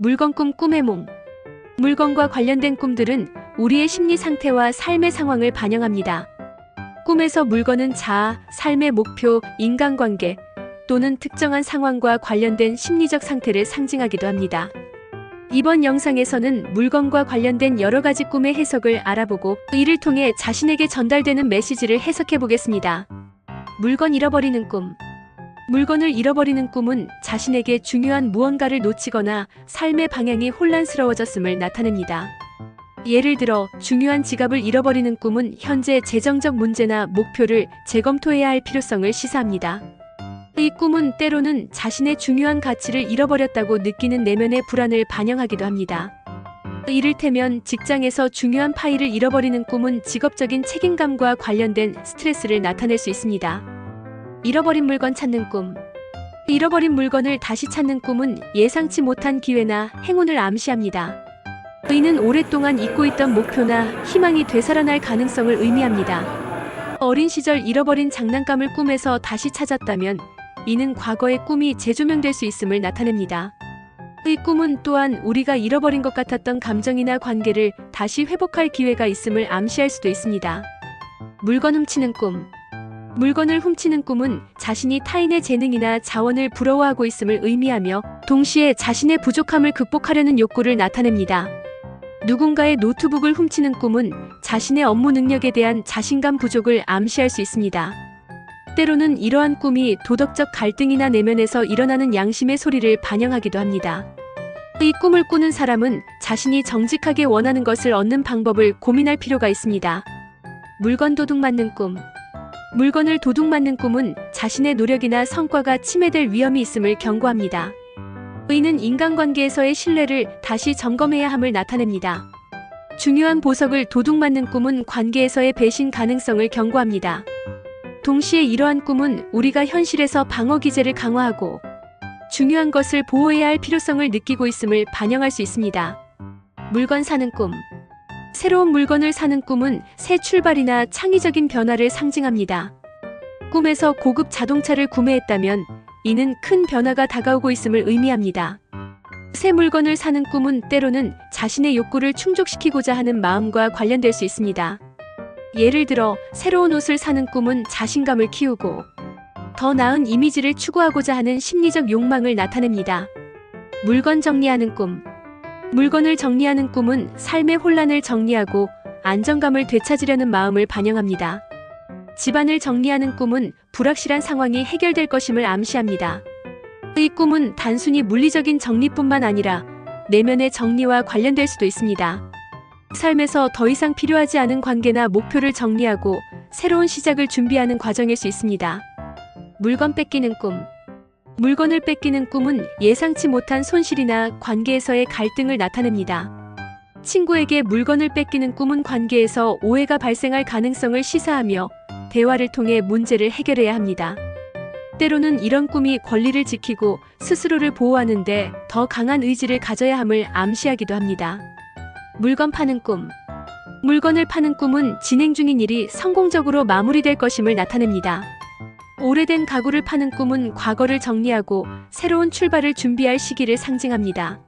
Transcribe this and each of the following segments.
물건 꿈, 꿈의 몸. 물건과 관련된 꿈들은 우리의 심리 상태와 삶의 상황을 반영합니다. 꿈에서 물건은 자아, 삶의 목표, 인간관계 또는 특정한 상황과 관련된 심리적 상태를 상징하기도 합니다. 이번 영상에서는 물건과 관련된 여러 가지 꿈의 해석을 알아보고 이를 통해 자신에게 전달되는 메시지를 해석해 보겠습니다. 물건 잃어버리는 꿈. 물건을 잃어버리는 꿈은 자신에게 중요한 무언가를 놓치거나 삶의 방향이 혼란스러워졌음을 나타냅니다. 예를 들어 중요한 지갑을 잃어버리는 꿈은 현재 재정적 문제나 목표를 재검토해야 할 필요성을 시사합니다. 이 꿈은 때로는 자신의 중요한 가치를 잃어버렸다고 느끼는 내면의 불안을 반영하기도 합니다. 이를테면 직장에서 중요한 파일을 잃어버리는 꿈은 직업적인 책임감과 관련된 스트레스를 나타낼 수 있습니다. 잃어버린 물건 찾는 꿈. 잃어버린 물건을 다시 찾는 꿈은 예상치 못한 기회나 행운을 암시합니다. 이는 오랫동안 잊고 있던 목표나 희망이 되살아날 가능성을 의미합니다. 어린 시절 잃어버린 장난감을 꿈에서 다시 찾았다면 이는 과거의 꿈이 재조명될 수 있음을 나타냅니다. 이 꿈은 또한 우리가 잃어버린 것 같았던 감정이나 관계를 다시 회복할 기회가 있음을 암시할 수도 있습니다. 물건 훔치는 꿈. 물건을 훔치는 꿈은 자신이 타인의 재능이나 자원을 부러워하고 있음을 의미하며 동시에 자신의 부족함을 극복하려는 욕구를 나타냅니다. 누군가의 노트북을 훔치는 꿈은 자신의 업무 능력에 대한 자신감 부족을 암시할 수 있습니다. 때로는 이러한 꿈이 도덕적 갈등이나 내면에서 일어나는 양심의 소리를 반영하기도 합니다. 이 꿈을 꾸는 사람은 자신이 정직하게 원하는 것을 얻는 방법을 고민할 필요가 있습니다. 물건 도둑 맞는 꿈. 물건을 도둑 맞는 꿈은 자신의 노력이나 성과가 침해될 위험이 있음을 경고합니다. 이는 인간관계에서의 신뢰를 다시 점검해야 함을 나타냅니다. 중요한 보석을 도둑 맞는 꿈은 관계에서의 배신 가능성을 경고합니다. 동시에 이러한 꿈은 우리가 현실에서 방어 기제를 강화하고 중요한 것을 보호해야 할 필요성을 느끼고 있음을 반영할 수 있습니다. 물건 사는 꿈. 새로운 물건을 사는 꿈은 새 출발이나 창의적인 변화를 상징합니다. 꿈에서 고급 자동차를 구매했다면 이는 큰 변화가 다가오고 있음을 의미합니다. 새 물건을 사는 꿈은 때로는 자신의 욕구를 충족시키고자 하는 마음과 관련될 수 있습니다. 예를 들어 새로운 옷을 사는 꿈은 자신감을 키우고 더 나은 이미지를 추구하고자 하는 심리적 욕망을 나타냅니다. 물건 정리하는 꿈. 물건을 정리하는 꿈은 삶의 혼란을 정리하고 안정감을 되찾으려는 마음을 반영합니다. 집안을 정리하는 꿈은 불확실한 상황이 해결될 것임을 암시합니다. 이 꿈은 단순히 물리적인 정리뿐만 아니라 내면의 정리와 관련될 수도 있습니다. 삶에서 더 이상 필요하지 않은 관계나 목표를 정리하고 새로운 시작을 준비하는 과정일 수 있습니다. 물건 뺏기는 꿈. 물건을 뺏기는 꿈은 예상치 못한 손실이나 관계에서의 갈등을 나타냅니다. 친구에게 물건을 뺏기는 꿈은 관계에서 오해가 발생할 가능성을 시사하며 대화를 통해 문제를 해결해야 합니다. 때로는 이런 꿈이 권리를 지키고 스스로를 보호하는데 더 강한 의지를 가져야 함을 암시하기도 합니다. 물건 파는 꿈. 물건을 파는 꿈은 진행 중인 일이 성공적으로 마무리될 것임을 나타냅니다. 오래된 가구를 파는 꿈은 과거를 정리하고 새로운 출발을 준비할 시기를 상징합니다.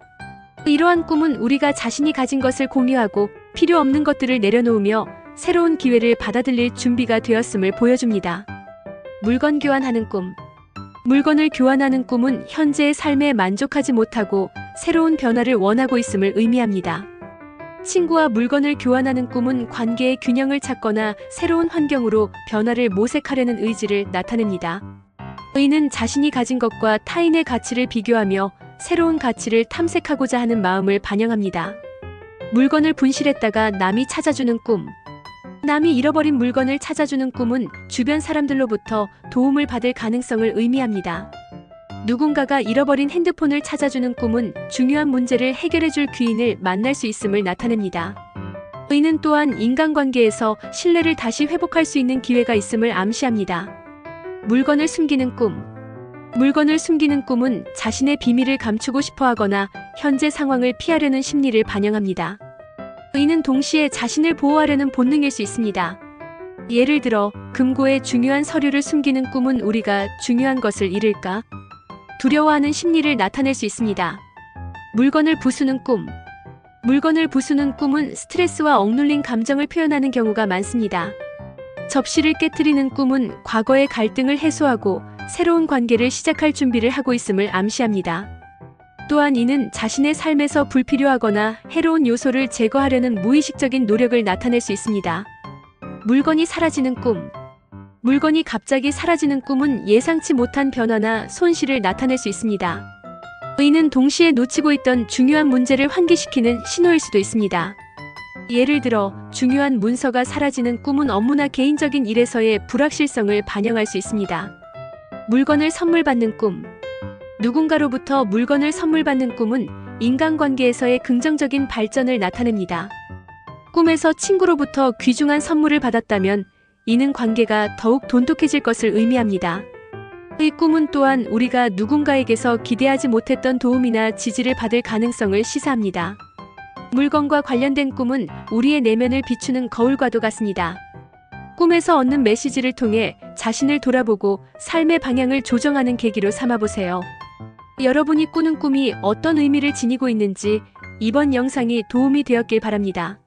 이러한 꿈은 우리가 자신이 가진 것을 공유하고 필요 없는 것들을 내려놓으며 새로운 기회를 받아들일 준비가 되었음을 보여줍니다. 물건 교환하는 꿈. 물건을 교환하는 꿈은 현재의 삶에 만족하지 못하고 새로운 변화를 원하고 있음을 의미합니다. 친구와 물건을 교환하는 꿈은 관계의 균형을 찾거나 새로운 환경으로 변화를 모색하려는 의지를 나타냅니다. 이는 자신이 가진 것과 타인의 가치를 비교하며 새로운 가치를 탐색하고자 하는 마음을 반영합니다. 물건을 분실했다가 남이 찾아주는 꿈. 남이 잃어버린 물건을 찾아주는 꿈은 주변 사람들로부터 도움을 받을 가능성을 의미합니다. 누군가가 잃어버린 핸드폰을 찾아주는 꿈은 중요한 문제를 해결해줄 귀인을 만날 수 있음을 나타냅니다. 이는 또한 인간관계에서 신뢰를 다시 회복할 수 있는 기회가 있음을 암시합니다. 물건을 숨기는 꿈. 물건을 숨기는 꿈은 자신의 비밀을 감추고 싶어 하거나 현재 상황을 피하려는 심리를 반영합니다. 이는 동시에 자신을 보호하려는 본능일 수 있습니다. 예를 들어 금고에 중요한 서류를 숨기는 꿈은 우리가 중요한 것을 잃을까 두려워하는 심리를 나타낼 수 있습니다. 물건을 부수는 꿈. 물건을 부수는 꿈은 스트레스와 억눌린 감정을 표현하는 경우가 많습니다. 접시를 깨트리는 꿈은 과거의 갈등을 해소하고 새로운 관계를 시작할 준비를 하고 있음을 암시합니다. 또한 이는 자신의 삶에서 불필요하거나 해로운 요소를 제거하려는 무의식적인 노력을 나타낼 수 있습니다. 물건이 사라지는 꿈. 물건이 갑자기 사라지는 꿈은 예상치 못한 변화나 손실을 나타낼 수 있습니다. 이는 동시에 놓치고 있던 중요한 문제를 환기시키는 신호일 수도 있습니다. 예를 들어 중요한 문서가 사라지는 꿈은 업무나 개인적인 일에서의 불확실성을 반영할 수 있습니다. 물건을 선물 받는 꿈. 누군가로부터 물건을 선물 받는 꿈은 인간관계에서의 긍정적인 발전을 나타냅니다. 꿈에서 친구로부터 귀중한 선물을 받았다면 이는 관계가 더욱 돈독해질 것을 의미합니다. 이 꿈은 또한 우리가 누군가에게서 기대하지 못했던 도움이나 지지를 받을 가능성을 시사합니다. 물건과 관련된 꿈은 우리의 내면을 비추는 거울과도 같습니다. 꿈에서 얻는 메시지를 통해 자신을 돌아보고 삶의 방향을 조정하는 계기로 삼아보세요. 여러분이 꾸는 꿈이 어떤 의미를 지니고 있는지 이번 영상이 도움이 되었길 바랍니다.